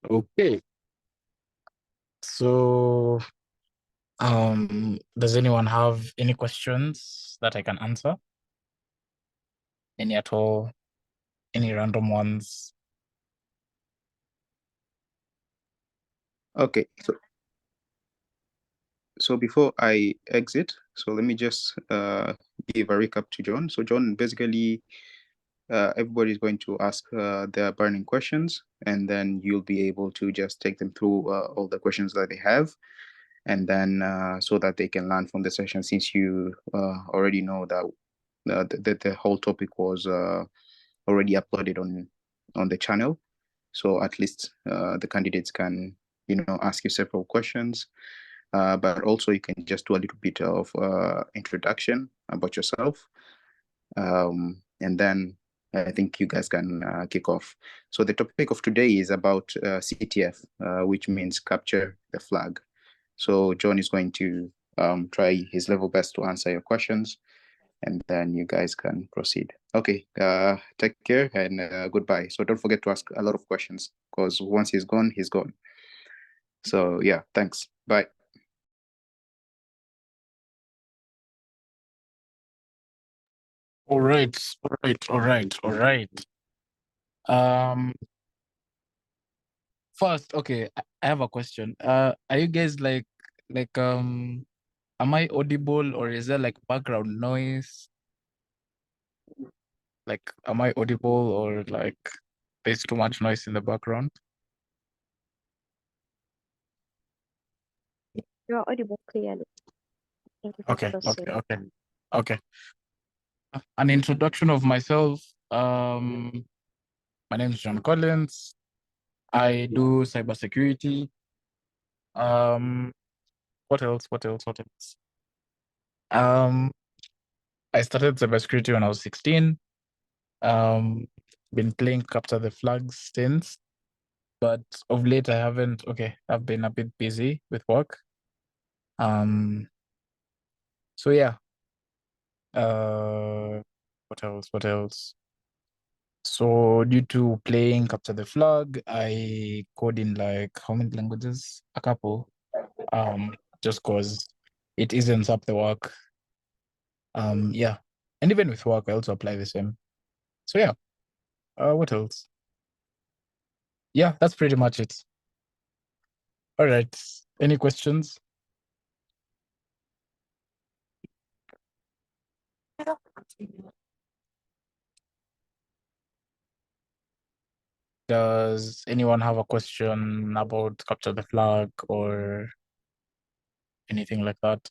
Okay. So, does anyone have any questions that I can answer? Any at all? Any random ones? Okay, so before I exit, so let me just give a recap to John. So John, basically, everybody's going to ask their burning questions, and then you'll be able to just take them through all the questions that they have, and then so that they can learn from the session, since you already know that the whole topic was already uploaded on the channel. So at least the candidates can, ask you several questions. But also you can just do a little bit of introduction about yourself. And then I think you guys can kick off. So the topic of today is about CTF, which means capture the flag. So John is going to try his level best to answer your questions, and then you guys can proceed. Okay, take care and goodbye. So don't forget to ask a lot of questions, because once he's gone, he's gone. So yeah, thanks. Bye. All right, all right, all right, all right. First, okay, I have a question. Are you guys like am I audible or is there like background noise? Like, am I audible or like there's too much noise in the background? You're audible clearly. Thank you for Okay, proceeding. okay. An introduction of myself. My name is John Collins. I do cybersecurity. What else? I started cybersecurity when I was 16. Been playing Capture the Flags since, but of late I haven't. Okay, I've been a bit busy with work. So yeah. What else? So due to playing Capture the Flag, I code in like how many languages? A couple. Just cause it isn't up the work. Yeah. And even with work, I also apply the same. So yeah. What else? Yeah, that's pretty much it. All right. Any questions? Does anyone have a question about Capture the Flag or anything like that?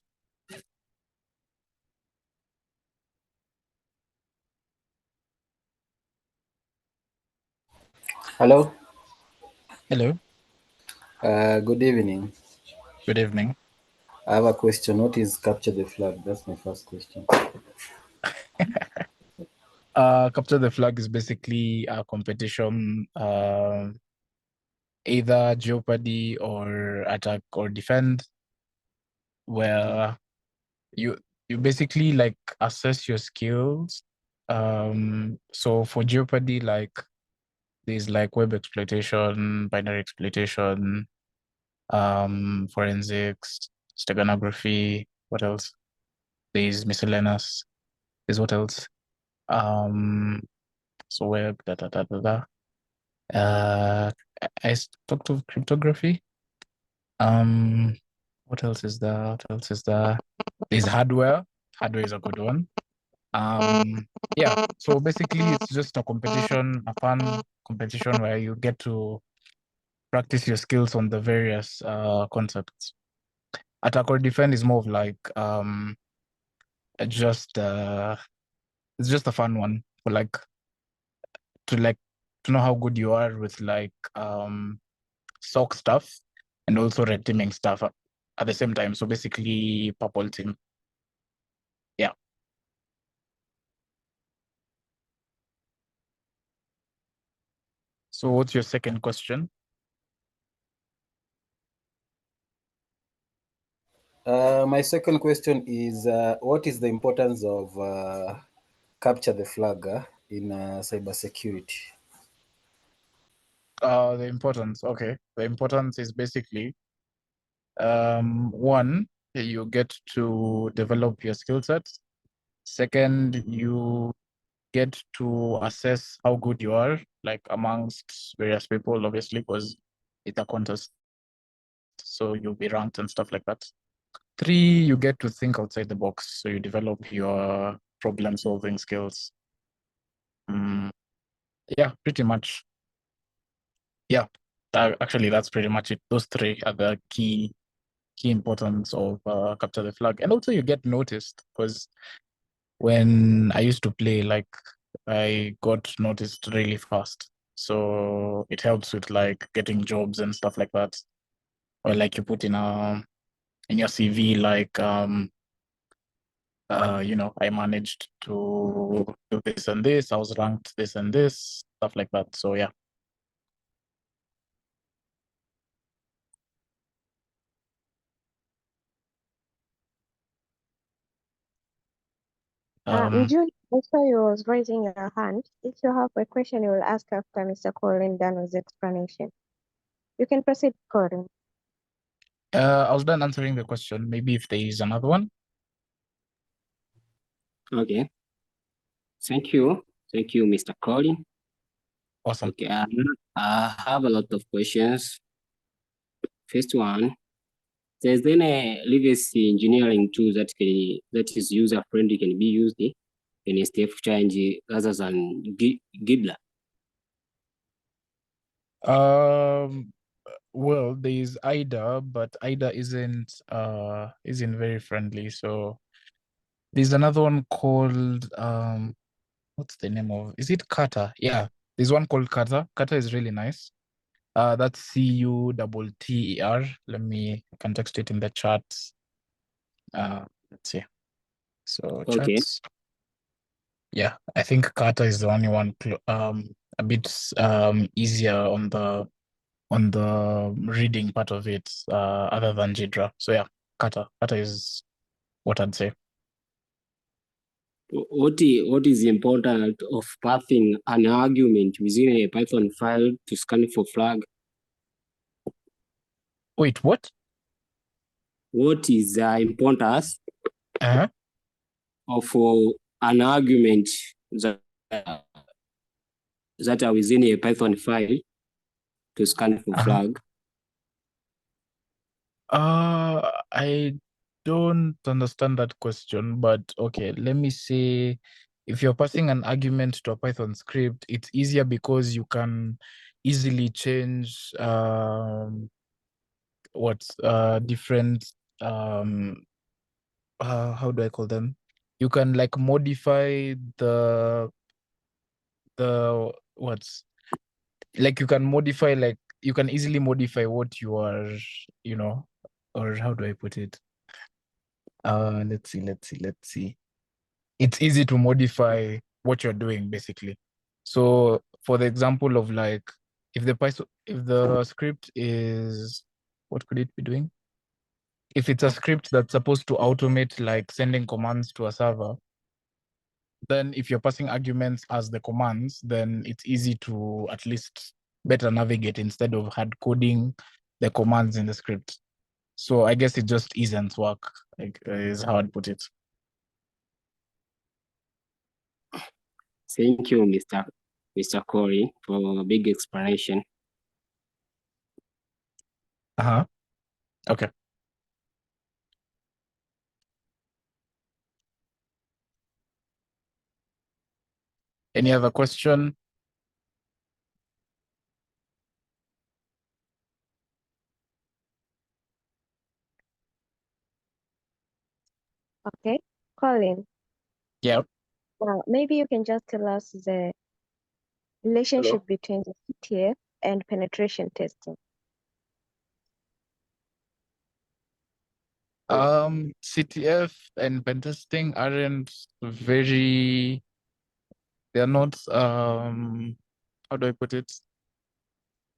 Hello. Hello. Good evening. Good evening. I have a question. What is capture the flag? That's my first question. Capture the Flag is basically a competition, either Jeopardy or Attack or Defend, where you basically like assess your skills. So for Jeopardy, like there's like web exploitation, binary exploitation, forensics, steganography. What else? There's miscellaneous. There's what else? So web, da da da da da. I talked of cryptography. What else is there? There's hardware. Hardware is a good one. Yeah. So basically, it's just a competition, a fun competition where you get to practice your skills on the various concepts. Attack or defend is more of like just it's just a fun one for like to know how good you are with like SOC stuff and also red teaming stuff at the same time. So basically purple team. Yeah. So what's your second question? My second question is what is the importance of capture the flag in cybersecurity? The importance. Okay. The importance is basically one, you get to develop your skill sets. Second, you get to assess how good you are, like amongst various people, obviously, because it's a contest. So you'll be ranked and stuff like that. Three, you get to think outside the box. So you develop your problem solving skills. Yeah, pretty much. Yeah, actually, that's pretty much it. Those three are the key importance of capture the flag. And also you get noticed, because when I used to play, like, I got noticed really fast. So it helps with like getting jobs and stuff like that. Or like you put in your CV, like I managed to do this and this, I was ranked this and this, stuff like that. So yeah. June, I saw you was raising your hand. If you have a question, you will ask after Mr. Colin done with the explanation. You can proceed, Colin. I was done answering the question. Maybe if there is another one. Okay. Thank you. Thank you, Mr. Colin. Awesome. Okay, I have a lot of questions. First one, there's then a legacy engineering tool that is user friendly, can be used in a step change rather than Gibbler. Well, there's IDA, but IDA isn't very friendly. So there's another one called what's the name of? Is it Kata? Yeah, there's one called Kata. Kata is really nice. That's CUTTER. I can text it in the chat. Let's see. So Okay. chats. Yeah, I think Kata is the only one a bit easier on the reading part of it, other than Jidra. So yeah, Kata is what I'd say. What is the importance of pathing an argument within a Python file to scan for flag? Wait, what? What is the importance Uh-huh. of an argument that are within a Python file to scan for flag? I don't understand that question, but okay, let me say, if you're passing an argument to a Python script, it's easier because you can easily change different how do I call them? You can like modify the what's like you can modify, like you can easily modify what you are, or how do I put it? Let's see. It's easy to modify what you're doing, basically. So for the example of like, if the script is, what could it be doing? If it's a script that's supposed to automate like sending commands to a server, then if you're passing arguments as the commands, then it's easy to at least better navigate instead of hard coding the commands in the script. So I guess it just isn't work, like, is how I'd put it. Thank you, Mr. Corey, for a big explanation. Okay. Any other question? Okay, Colin. Yeah. Now, maybe you can just tell us the relationship between the CTF and penetration testing. CTF and pen testing aren't very, they're not, how do I put it?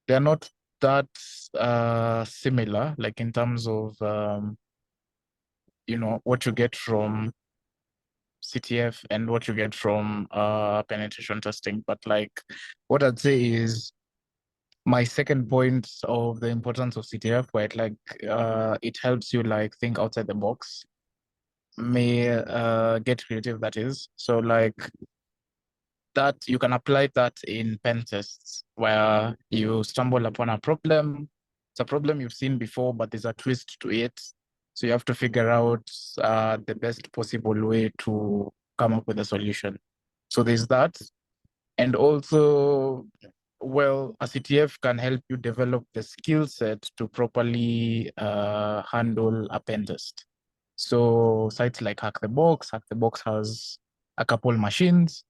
They're not that similar, like in terms of, what you get from CTF and what you get from penetration testing. But like, what I'd say is my second point of the importance of CTF, where it helps you like think outside the box, get creative, that is. So like that you can apply that in pen tests where you stumble upon a problem. It's a problem you've seen before, but there's a twist to it. So you have to figure out the best possible way to come up with a solution. So there's that. And also, well, a CTF can help you develop the skill set to properly handle a pen test. So sites like Hack the Box has a couple machines,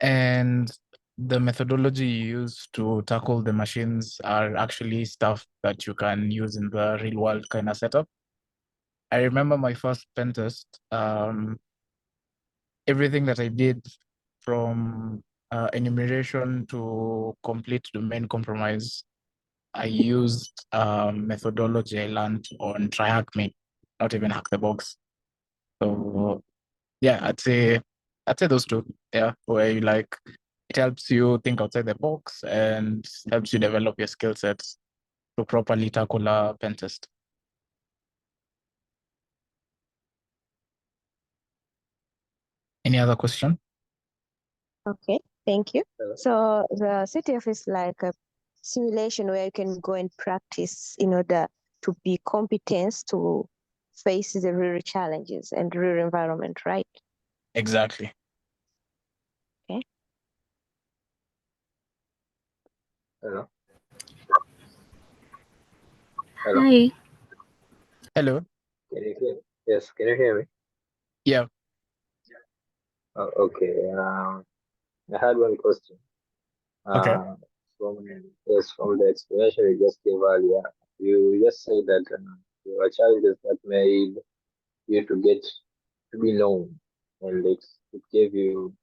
and the methodology you use to tackle the machines are actually stuff that you can use in the real world kind of setup. I remember my first pen test, everything that I did from enumeration to complete domain compromise, I used methodology I learned on TryHackMe, not even Hack the Box. So yeah, I'd say those two. Yeah, where you like it helps you think outside the box and helps you develop your skill sets to properly tackle a pen test. Any other question? Okay, thank you. So the CTF is like a simulation where you can go and practice in order to be competent to face the real challenges and real environment, right? Exactly. Okay. Hello. Hi. Hello. Can you hear? Yes, can you hear me? Yeah. Oh, okay. I had one question. Okay. From the explanation you just gave earlier, you just said that there were challenges that made you to be known, and it gave you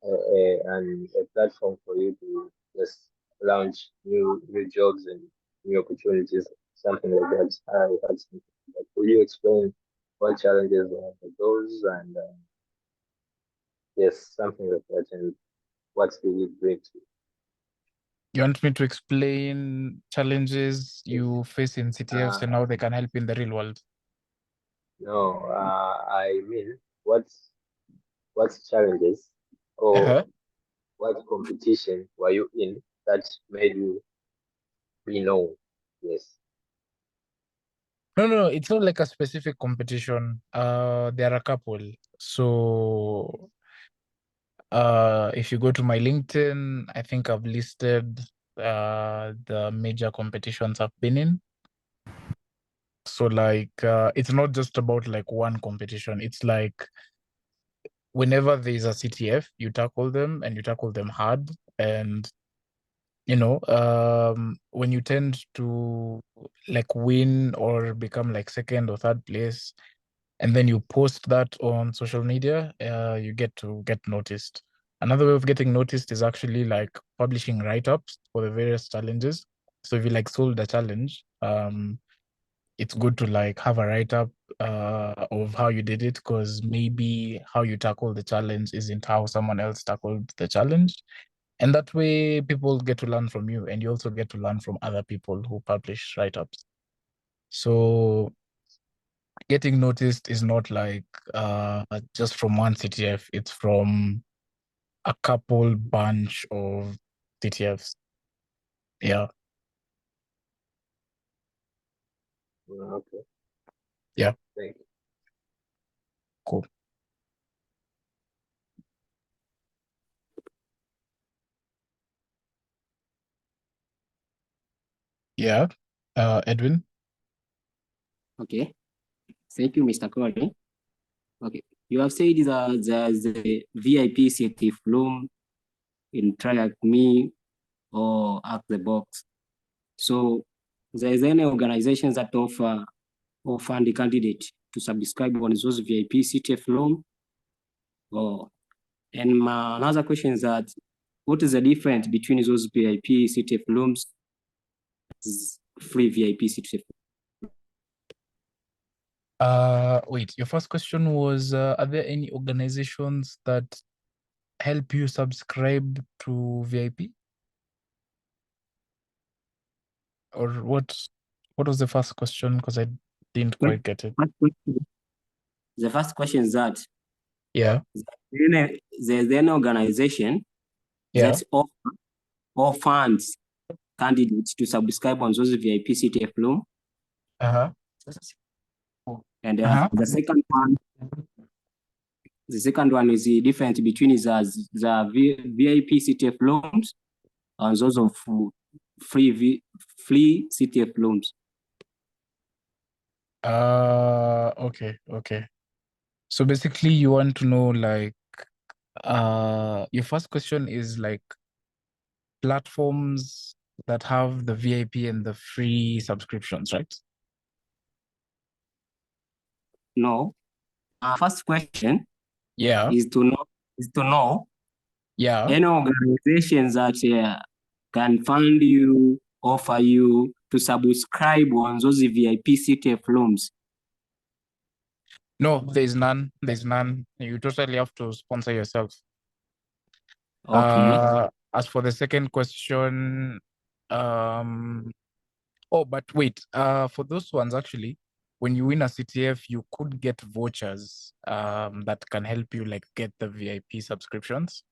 a platform for you to just launch new jobs and new opportunities, something like that. I had something like that. Could you explain what challenges are those and yes, something like that, and what did it bring to you? You want me to explain challenges you face in CTFs and how they can help in the real world? No, I mean, what challenges or what competition were you in that made you be known? Yes. No, it's not like a specific competition. There are a couple. So if you go to my LinkedIn, I think I've listed the major competitions I've been in. So like it's not just about like one competition. It's like whenever there's a CTF, you tackle them and you tackle them hard. And when you tend to like win or become like second or third place, and then you post that on social media, you get to get noticed. Another way of getting noticed is actually like publishing write-ups for the various challenges. So if you like solved a challenge, it's good to like have a write-up of how you did it, because maybe how you tackle the challenge isn't how someone else tackled the challenge. And that way people get to learn from you, and you also get to learn from other people who publish write-ups. So getting noticed is not like just from one CTF, it's from a couple bunch of CTFs. Yeah. Okay. Yeah. Thank you. Cool. Yeah. Edwin? Okay. Thank you, Mr. Corey. Okay. You have said that there's a VIP CTF room in TryHackMe or Hack the Box. So there is any organizations that offer or fund the candidate to subscribe on those VIP CTF room? And my another question is that what is the difference between those VIP CTF rooms free VIP CTF? Wait, your first question was, are there any organizations that help you subscribe to VIP? Or what was the first question? Because I didn't quite get it. The first question is that Yeah. there's an organization Yeah. that offer or funds candidates to subscribe on those VIP CTF room. Uh-huh. And Uh-huh. the second one is the difference between the VIP CTF rooms and those of free CTF rooms. Okay. So basically you want to know like your first question is like platforms that have the VIP and the free subscriptions, right? No. First question Yeah. is to know Yeah. any organizations that can fund you, offer you to subscribe on those VIP CTF rooms. No, there's none. You totally have to sponsor yourself. Okay. As for the second question, oh, but wait, for those ones actually, when you win a CTF, you could get vouchers that can help you like get the VIP subscriptions.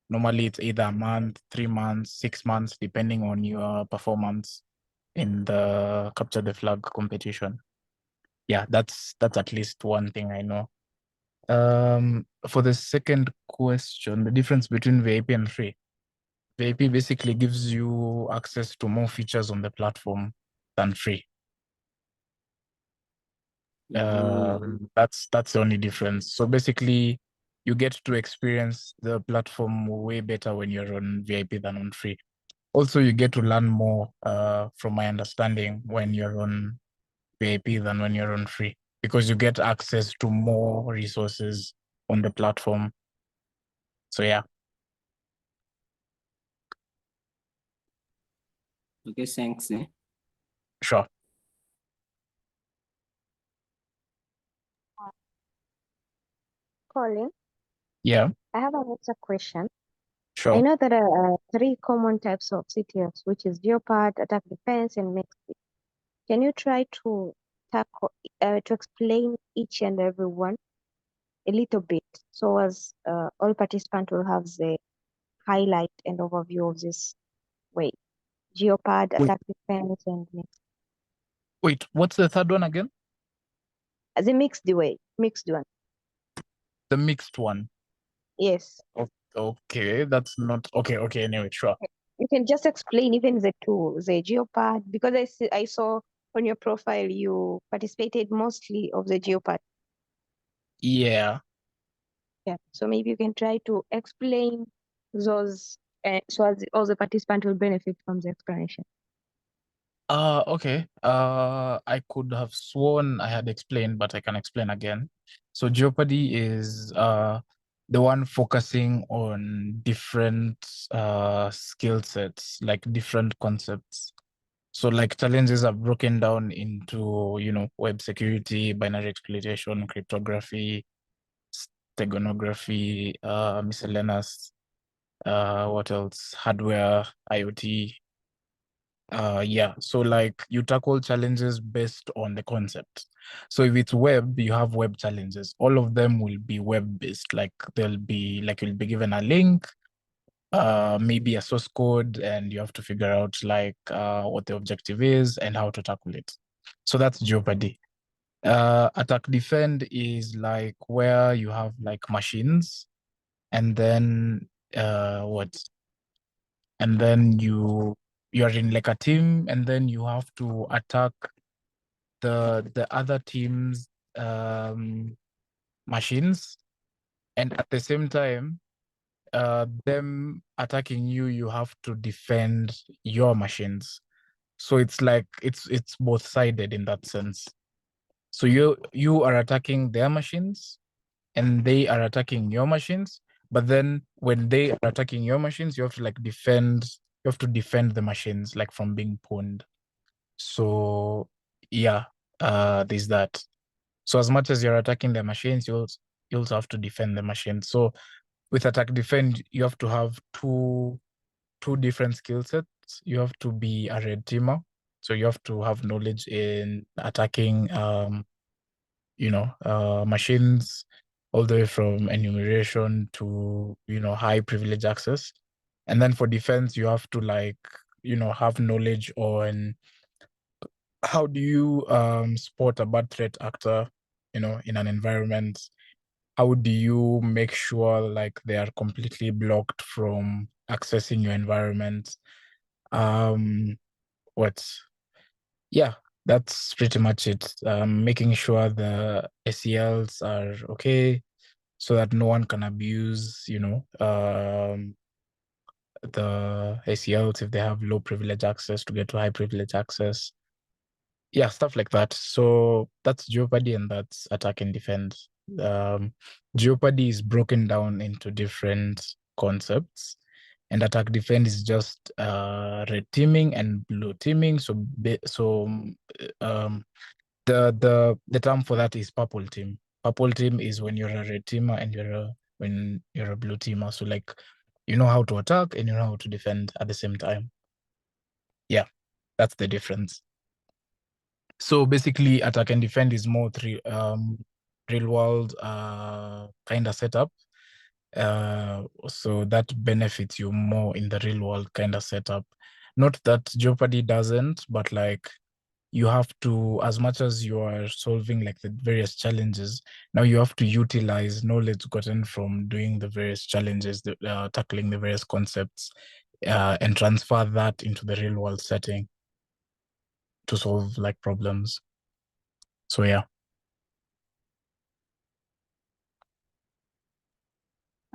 Normally it's either a month, 3 months, 6 months, depending on your performance in the capture the flag competition. Yeah, that's at least one thing I know. For the second question, the difference between VIP and free. VIP basically gives you access to more features on the platform than free. That's the only difference. So basically, you get to experience the platform way better when you're on VIP than on free. Also, you get to learn more, from my understanding, when you're on VIP than when you're on free, because you get access to more resources on the platform. So yeah. Okay, thanks. Sure. Colin, Yeah, I have another question. I sure. know there are 3 common types of CTFs, which is Geopard, attack defense, and mixed. Can you try to tackle to explain each and every one a little bit, so as all participants will have the highlight and overview of this way? Geopard, Wait. attack defense, and mixed. Wait, what's the third one again? The mixed one. The mixed one. Yes. Okay, that's not okay. Anyway, sure. You can just explain even the two, the Geopard, because I saw on your profile you participated mostly of the Geopard. Yeah. Yeah. So maybe you can try to explain those, so as all the participants will benefit from the explanation. Okay. I could have sworn I had explained, but I can explain again. So Jeopardy is the one focusing on different skill sets, like different concepts. So like challenges are broken down into, web security, binary exploitation, cryptography, steganography, miscellaneous, what else? Hardware, IoT. Yeah, so like you tackle challenges based on the concept. So if it's web, you have web challenges. All of them will be web-based. Like you'll be given a link, maybe a source code, and you have to figure out like what the objective is and how to tackle it. So that's Jeopardy. Attack defend is like where you have like machines, and then and then you're in like a team, and then you have to attack the other team's machines, and at the same time them attacking you, you have to defend your machines. So it's like it's both sided in that sense. So you are attacking their machines and they are attacking your machines, but then when they are attacking your machines, you have to like defend the machines like from being pwned. So yeah, there's that. So as much as you're attacking the machines, you also have to defend the machines. So with attack defend, you have to have two different skill sets. You have to be a red teamer, So you have to have knowledge in attacking, machines, all the way from enumeration to, high privilege access. And then for defense, you have to have knowledge on how do you spot a bad threat actor, in an environment. How do you make sure like they are completely blocked from accessing your environment? Yeah, that's pretty much it. Making sure the ACLs are okay so that no one can abuse, the ACLs if they have low privilege access to get to high privilege access. Yeah, stuff like that. So that's Jeopardy and that's attack and defend. Jeopardy is broken down into different concepts, and attack defend is just red teaming and blue teaming. So the term for that is purple team. Purple team is when you're a red teamer and when you're a blue teamer. So like you know how to attack and you know how to defend at the same time. Yeah, that's the difference. So basically, attack and defend is more real world kind of setup. So that benefits you more in the real world kind of setup. Not that Jeopardy doesn't, but like you have to, as much as you are solving like the various challenges, now you have to utilize knowledge gotten from doing the various challenges, tackling the various concepts, and transfer that into the real world setting to solve like problems. So yeah.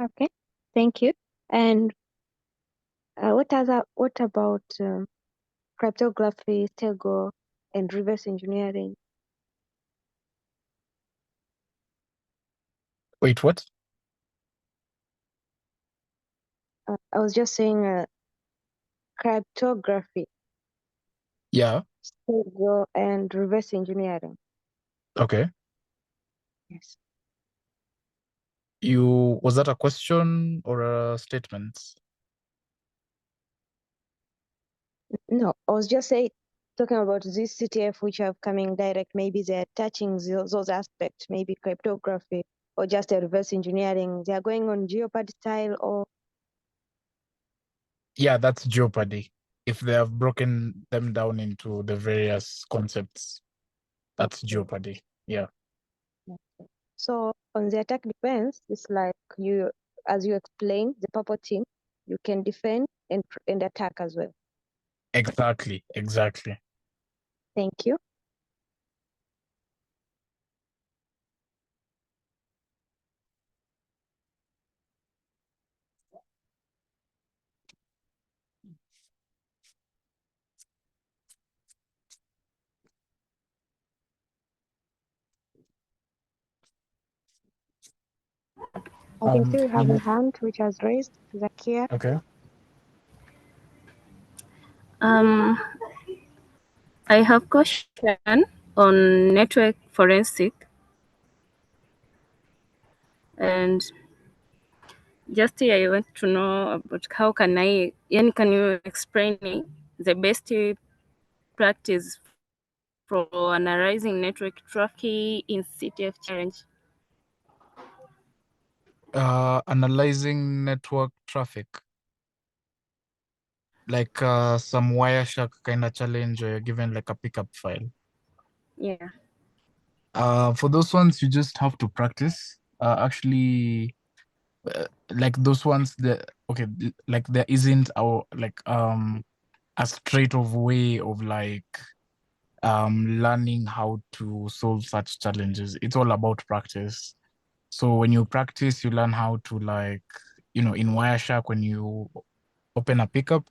Okay, thank you. And what about cryptography, Tego, and reverse engineering? Wait, what? I was just saying cryptography, Yeah. Tego, and reverse engineering. Okay. Yes. Was that a question or a statement? No, I was just talking about this CTF which are coming direct. Maybe they're touching those aspects, maybe cryptography or just a reverse engineering. They are going on Jeopardy style or. Yeah, that's Jeopardy. If they have broken them down into the various concepts, that's Jeopardy. Yeah. So on the attack defense, it's like you, as you explained, the purple team, you can defend and attack as well. Exactly. Thank you. I can see we have a hand which has raised. Zakia. Okay. I have question on network forensic, and just here I want to know about how can you explain me the best practice for analyzing network traffic in CTF challenge? Analyzing network traffic. Like some Wireshark kind of challenge where you're given like a pickup file. Yeah. For those ones, you just have to practice. Actually, like those ones, like there isn't a straight of way of like learning how to solve such challenges. It's all about practice. So when you practice, you learn how to in Wireshark, when you open a pickup,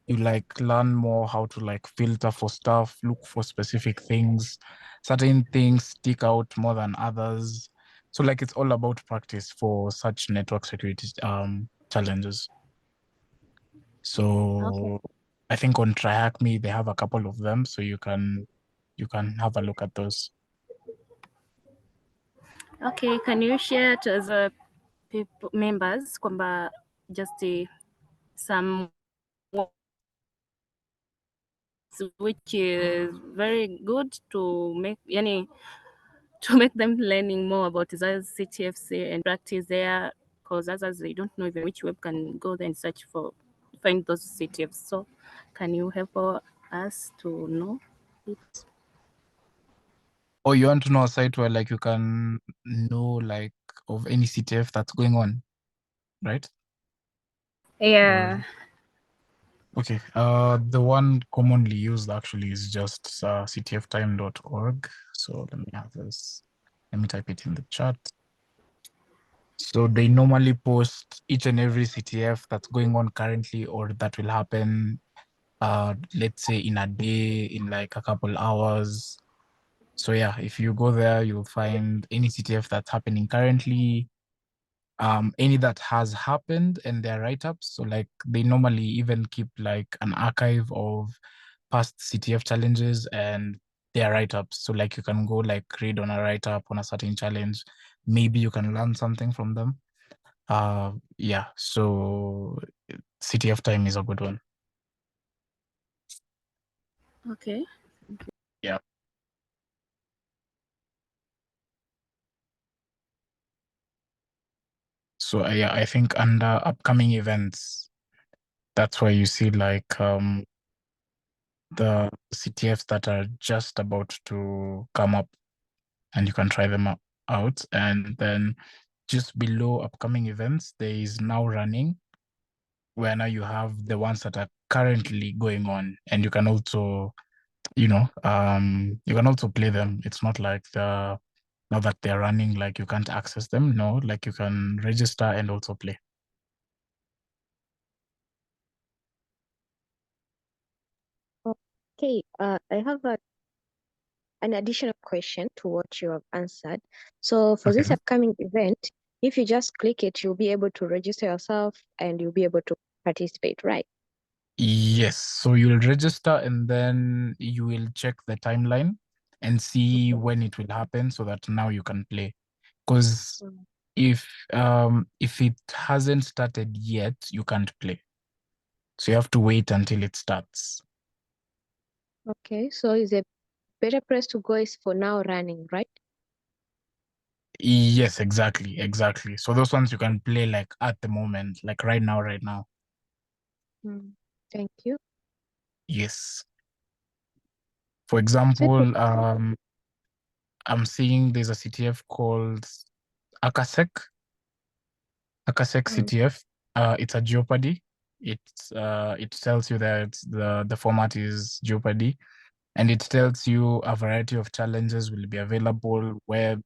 you learn more how to filter for stuff, look for specific things. Certain things stick out more than others. So it's all about practice for such network security challenges. So Okay. I think on TryHackMe they have a couple of them, so you can have a look at those. Okay, can you share to other people, members, just some which is very good to make to make them learning more about the CTFs and practice there, because others they don't know even which web can go there and search for find those CTFs. So can you help us to know it? Or you want to know a site where like you can know like of any CTF that's going on, right? Yeah. Okay. The one commonly used actually is just ctftime.org. So let me have this. Let me type it in the chat. So they normally post each and every CTF that's going on currently or that will happen, let's say in a day, in like a couple hours. So yeah, if you go there, you'll find any CTF that's happening currently, any that has happened and their write-ups. So like they normally even keep like an archive of past CTF challenges and their write-ups. So like you can go like read on a write-up on a certain challenge. Maybe you can learn something from them. Yeah, so CTF time is a good one. Okay. Yeah. So yeah, I think under upcoming events, that's where you see like the CTFs that are just about to come up, and you can try them out. And then just below upcoming events, there is now running, where now you have the ones that are currently going on, and you can also, you can also play them. It's not like now that they're running, like you can't access them. No, like you can register and also play. Okay, I have an additional question to what you have answered. So for this Okay. upcoming event, if you just click it, you'll be able to register yourself and you'll be able to participate, right? Yes. So you'll register and then you will check the timeline and see when it will happen so that now you can play. Because if it hasn't started yet, you can't play. So you have to wait until it starts. Okay, so is a better place to go is for now running, right? Yes, exactly. So those ones you can play like at the moment, like right now. Thank you. Yes. For example, I'm seeing there's a CTF called Akasec CTF. It's a Jeopardy. It tells you that the format is Jeopardy, and it tells you a variety of challenges will be available: web,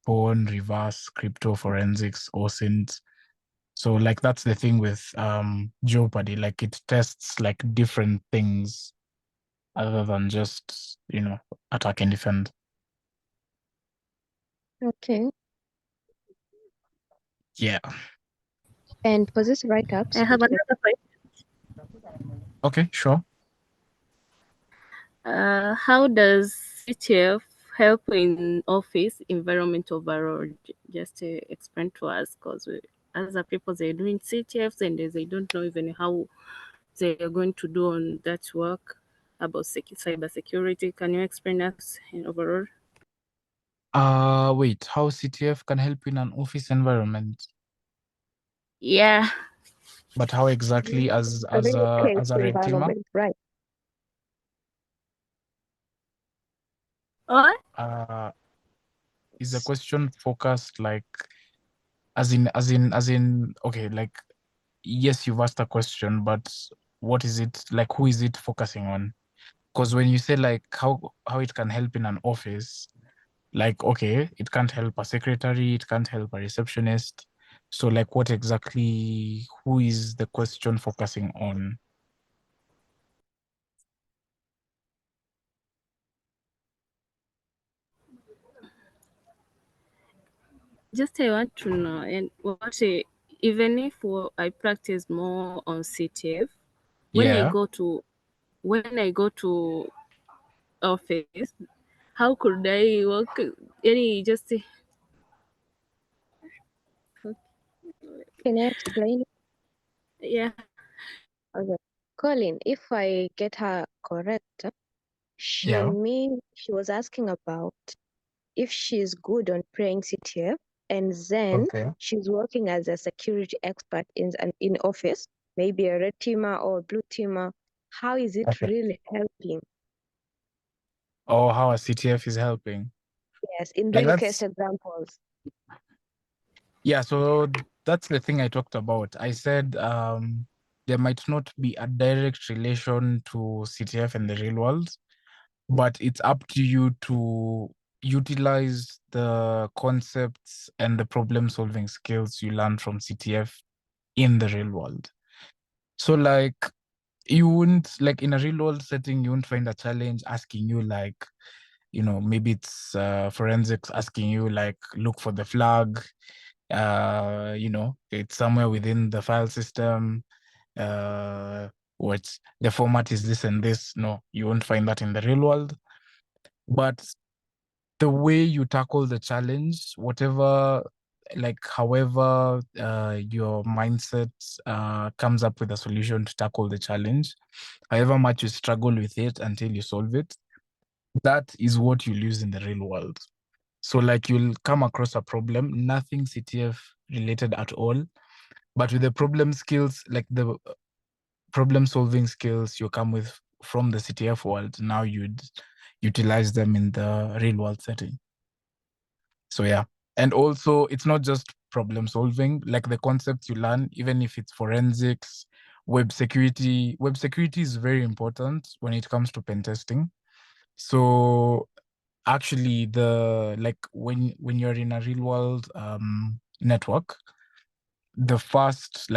pawn, reverse, crypto, forensics, OSINT. So like that's the thing with Jeopardy. Like it tests like different things other than just attack and defend. Okay. Yeah. And for this write-ups, I have another question. Okay, sure. How does CTF help in office environment overall? Just to explain to us, because other people they're doing CTFs and they don't know even how they are going to do on that work about cybersecurity. Can you explain us in overall? Wait, how CTF can help in an office environment? Yeah. But how exactly as a really a case red teamer? environment, right? What? Is the question focused like as in okay, like yes, you've asked a question, but what is it like, who is it focusing on? Because when you say like how it can help in an office, like okay, it can't help a secretary, it can't help a receptionist. So like what exactly, who is the question focusing on? Just I want to know, and even if I practice more on CTF, when I Yeah. go to office, how could I work? Any just Can I explain? yeah. Okay. Colin, if I get her correct, she was asking about if she's good on praying CTF, and then Okay. she's working as a security expert in office, maybe a red teamer or blue teamer. How is it Okay. really helping? Or how a CTF is helping. Yes, in Like real case examples. Yeah, so that's the thing I talked about. I said there might not be a direct relation to CTF in the real world, but it's up to you to utilize the concepts and the problem-solving skills you learn from CTF in the real world. So like you wouldn't, like in a real world setting, you won't find a challenge asking you like, you know, maybe it's forensics asking you like, look for the flag, you know, it's somewhere within the file system, what the format is this and this. No, you won't find that in the real world. But the way you tackle the challenge, whatever, like however your mindset comes up with a solution to tackle the challenge, however much you struggle with it until you solve it, that is what you'll use in the real world. So like you'll come across a problem, nothing CTF related at all, but with the problem skills, like the problem solving skills you come with from the CTF world, now you'd utilize them in the real world setting. So yeah. And also it's not just problem solving, like the concepts you learn, even if it's forensics, web security is very important when it comes to pen testing. So actually the like when you're in a real world network, the first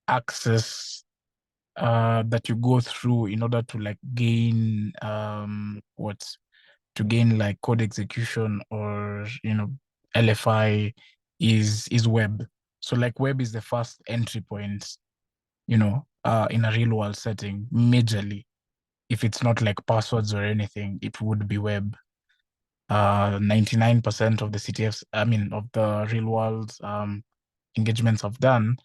access that you go through in order to like gain to gain like code execution or, you know, LFI is web. So like web is the first entry point, you know, in a real world setting, majorly. If it's not like passwords or anything, it would be web. 99% of the CTFs, I mean, of the real world engagements I've done,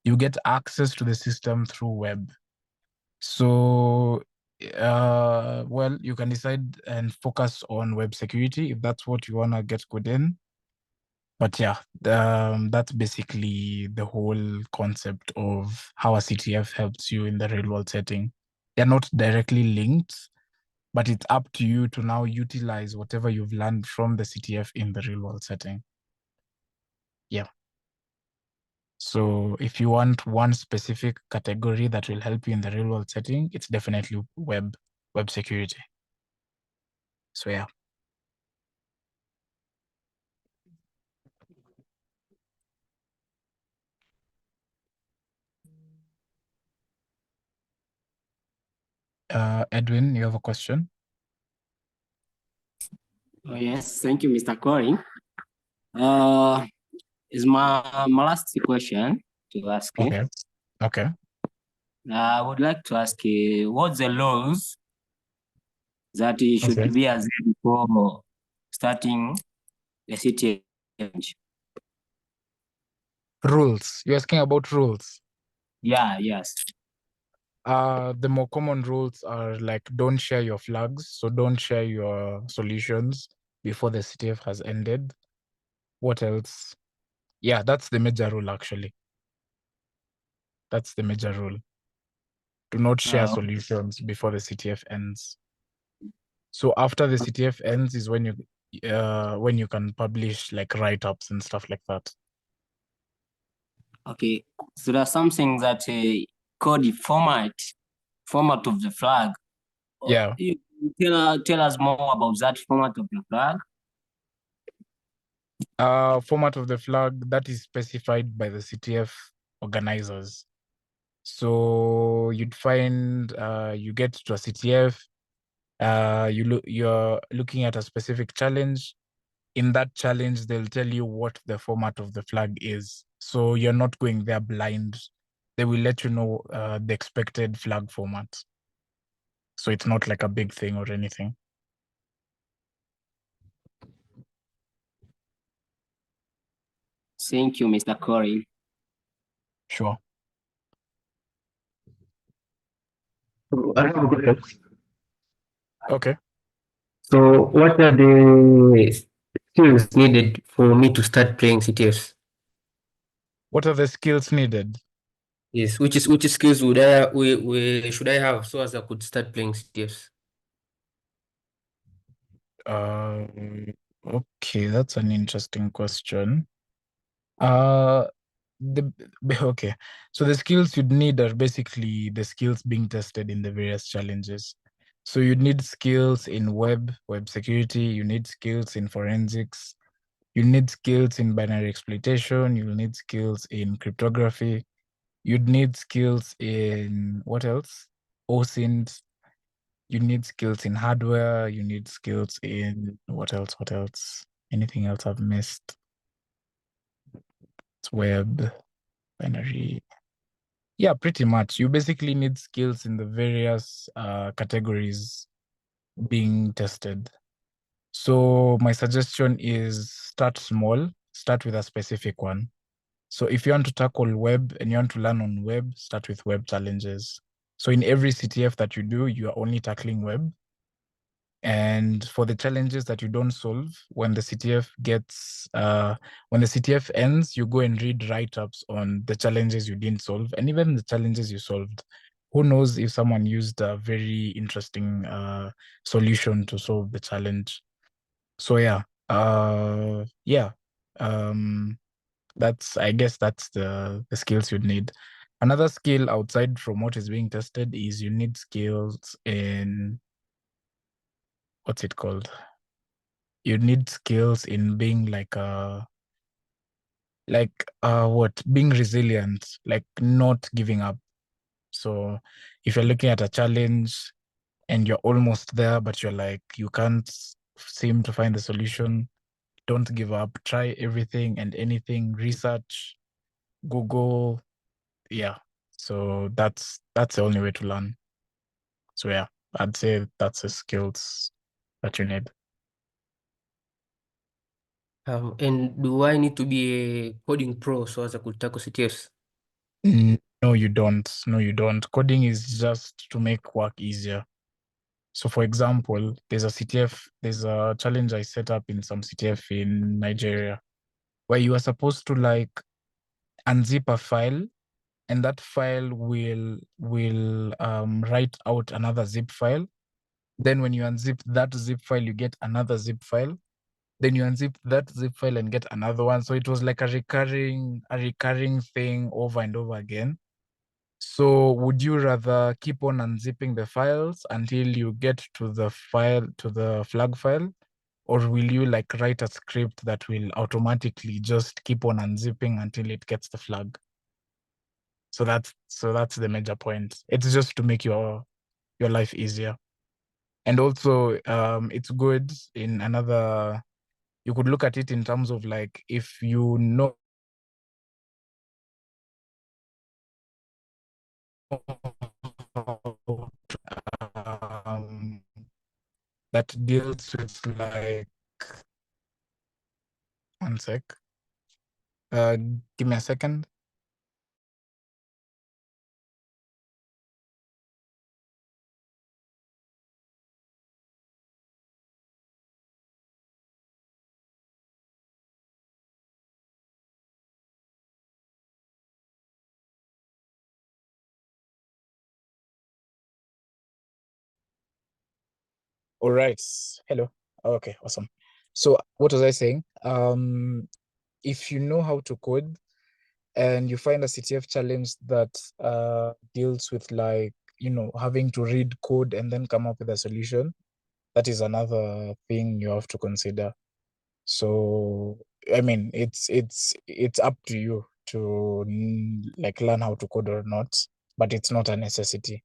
you get access to the system through web. So, well, you can decide and focus on web security if that's what you want to get good in. But yeah, that's basically the whole concept of how a CTF helps you in the real world setting. They're not directly linked, but it's up to you to now utilize whatever you've learned from the CTF in the real world setting. Yeah. So if you want one specific category that will help you in the real world setting, it's definitely web security. So yeah. Edwin, you have a question? Oh, yes, thank you, Mr. Corey. Is my last question to ask you. Okay. Okay. I would like to ask you, what's the laws that you should be as before starting the city? Rules. You're asking about rules? Yeah, yes. The more common rules are like don't share your flags. So don't share your solutions before the CTF has ended. What else? Yeah, that's the major rule actually. That's the major rule. Do not share solutions before the CTF ends. So after the CTF ends is when you can publish like write-ups and stuff like that. Okay, so there's something that called the format of the flag. Yeah. You tell us more about that format of the flag. Format of the flag that is specified by the CTF organizers. So you'd find you get to a CTF, you're looking at a specific challenge. In that challenge, they'll tell you what the format of the flag is. So you're not going there blind. They will let you know the expected flag format. So it's not like a big thing or anything. Thank you, Mr. Corey. Sure. I have a question. Okay. So, what are the skills needed for me to start playing CTFs? What are the skills needed? Yes, which skills should I have so as I could start playing CTFs? Okay, that's an interesting question. Okay, so the skills you'd need are basically the skills being tested in the various challenges. So you need skills in web security, you need skills in forensics, you need skills in binary exploitation, you'll need skills in cryptography, you'd need skills in what else? OSINT, you need skills in hardware, you need skills in what else? Anything else I've missed? It's web, binary. Yeah, pretty much. You basically need skills in the various categories being tested. So my suggestion is start small, start with a specific one. So if you want to tackle web and you want to learn on web, start with web challenges. So in every CTF that you do, you are only tackling web. And for the challenges that you don't solve, when the CTF ends, you go and read write-ups on the challenges you didn't solve and even the challenges you solved. Who knows if someone used a very interesting solution to solve the challenge. So I guess that's the skills you'd need. Another skill outside from what is being tested is you need skills in what's it called? You need skills in being being resilient, like not giving up. So if you're looking at a challenge and you're almost there, but you're like, you can't seem to find the solution, don't give up. Try everything and anything, research, Google. Yeah. So that's the only way to learn. So yeah, I'd say that's the skills that you need. And do I need to be a coding pro so as I could tackle CTFs? No, you don't. No, you don't. Coding is just to make work easier. So for example, there's a challenge I set up in some CTF in Nigeria where you are supposed to like unzip a file and that file will write out another zip file. Then when you unzip that zip file, you get another zip file. Then you unzip that zip file and get another one. So it was like a recurring thing over and over again. So would you rather keep on unzipping the files until you get to the flag file? Or will you like write a script that will automatically just keep on unzipping until it gets the flag? So that's the major point. It's just to make your life easier. And also it's good in another, you could look at it in terms of like, if you know that deals with like, one sec. Give me a second. All right. Hello. Okay, awesome. So what was I saying? If you know how to code and you find a CTF challenge that deals with like, having to read code and then come up with a solution, that is another thing you have to consider. So, I mean, it's up to you to like learn how to code or not, but it's not a necessity.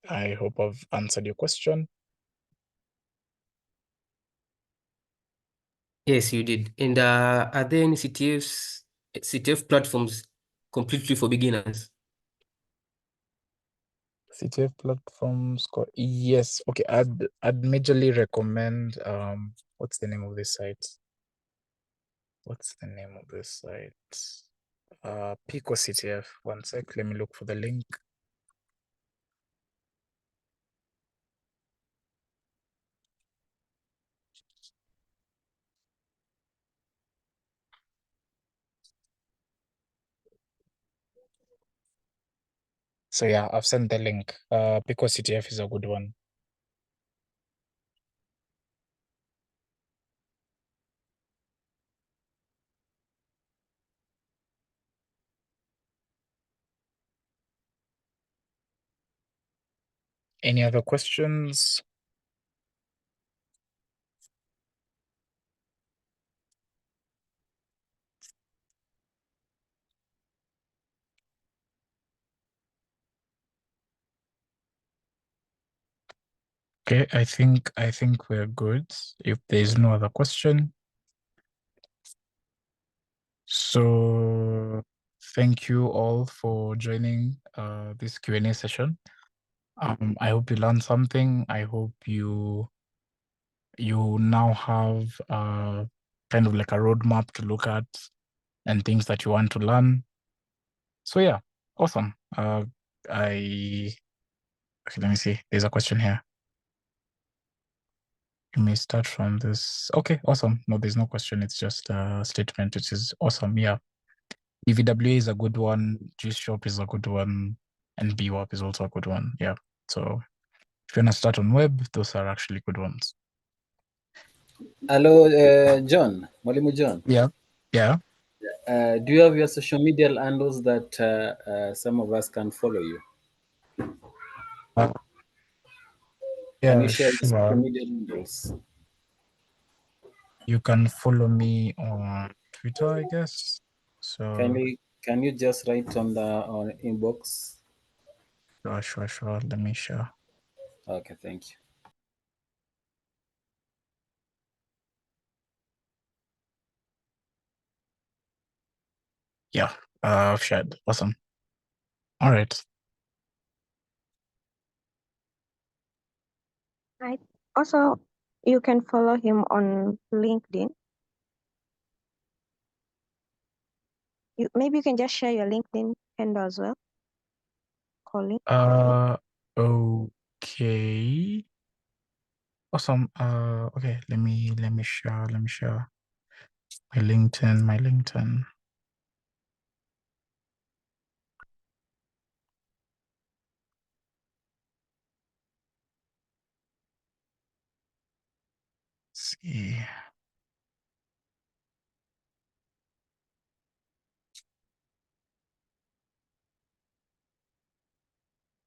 I hope I've answered your question. Yes, you did. And are there any CTF platforms completely for beginners? CTF platform score. Yes. Okay. I'd majorly recommend what's the name of this site? What's the name of this site? Pico CTF. One sec. Let me look for the link. So yeah, I've sent the link. Pico CTF is a good one. Any other questions? Okay, I think we're good. If there's no other question. So thank you all for joining this Q&A session. I hope you learned something. I hope you now have kind of like a roadmap to look at and things that you want to learn. So yeah, awesome. Okay, let me see. There's a question here. You may start from this. Okay, awesome. No, there's no question. It's just a statement, which is awesome. Yeah. EVWA is a good one. G-Shop is a good one. And BWAP is also a good one. Yeah. So if you want to start on web, those are actually good ones. Hello, John, Mwalimu John. Yeah. Yeah. Do you have your social media handles that some of us can follow you? Can you Yeah, share your social sure. media handles? You can follow me on Twitter, I guess. So Can you just write on inbox? sure. Let me share. Okay, thank you. Yeah. I've shared. Awesome. All right. Right. Also, you can follow him on LinkedIn. Maybe you can just share your LinkedIn handle as well, Colin. Okay. Awesome. Okay, let me share. My LinkedIn. Let's see.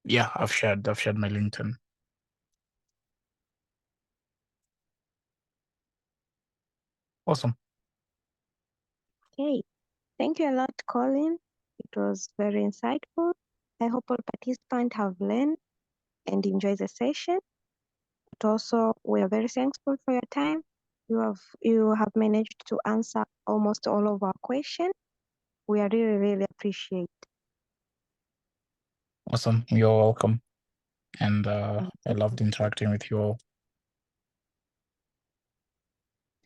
Yeah, I've shared my LinkedIn. Awesome. Okay. Thank you a lot, Colin. It was very insightful. I hope all participants have learned and enjoyed the session. But also, we are very thankful for your time. You have managed to answer almost all of our questions. We are really appreciate. Awesome. You're welcome. And I loved interacting with you all.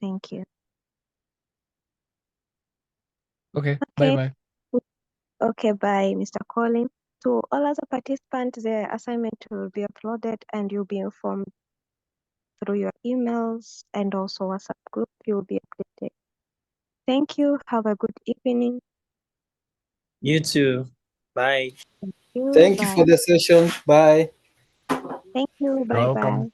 Thank you. Okay. Okay. Bye. Okay, bye, Mr. Colin. To all other participants, the assignment will be uploaded and you'll be informed through your emails and also WhatsApp group. You'll be updated. Thank you. Have a good evening. You too. Bye. Thank you Bye. for the session. Bye. Thank you. You're welcome. Bye.